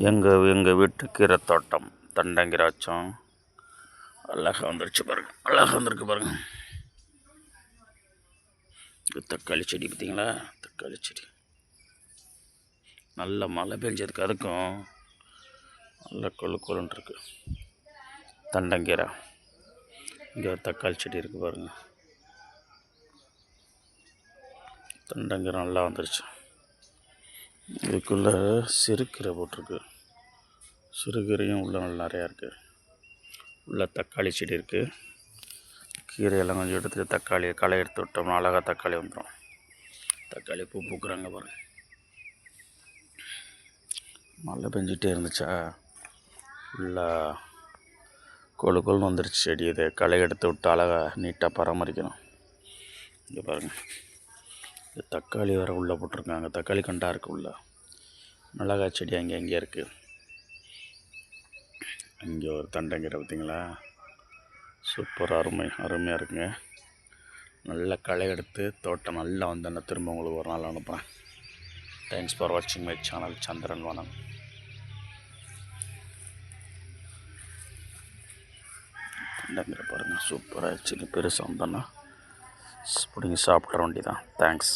எங்கள் வீட்டு கீரை தோட்டம் தண்டங்கீரை வச்சோம். அழகாக வந்துருச்சு பாருங்கள், அழகாக வந்துருக்கு பாருங்கள். இது தக்காளி செடி பார்த்தீங்களா, தக்காளி செடி நல்ல மழை பெஞ்சதுக்கு அதுக்கும் நல்ல கொழுன்னு இருக்கு. தண்டங்கீரை இங்கே தக்காளி செடி இருக்குது பாருங்கள். தண்டங்கீரை நல்லா வந்துருச்சு. இதுக்குள்ளே சிறுகீரை போட்டிருக்கு. சிறுகீரையும் உள்ளே நல்லா நிறையா இருக்குது. உள்ள தக்காளி செடி இருக்குது. கீரையெல்லாம் கொஞ்சம் எடுத்துகிட்டு தக்காளி களை எடுத்து விட்டோம்னா அழகாக தக்காளி வந்துடும். தக்காளி பூ பூக்குறாங்க பாருங்கள். மழை பெஞ்சிட்டே இருந்துச்சா ஃபுல்லாக கொழுன்னு வந்துருச்சு செடி. இதை களை எடுத்து விட்டு அழகாக நீட்டாக பராமரிக்கணும். இங்கே பாருங்கள், இந்த தக்காளி வேறு உள்ளே போட்டிருக்காங்க. தக்காளி கண்டாக இருக்குது உள்ள. மிளகாய் செடி அங்கே இருக்குது. இங்கே ஒரு தண்டங்கீரை பார்த்தீங்களா, சூப்பர் அருமையாக இருக்குங்க. நல்ல களை எடுத்து தோட்டம் நல்லா வந்து திரும்ப உங்களுக்கு ஒரு நாள் அனுப்புகிறேன். தேங்க்ஸ் ஃபார் வாட்சிங் மை சேனல் சந்திரன் வனம். தண்டங்கீரை பாருங்கள், சூப்பராக ஆச்சு. பெருசாக வந்தோன்னா பிடிங்கி சாப்பிட்ற வேண்டி தான். தேங்க்ஸ்.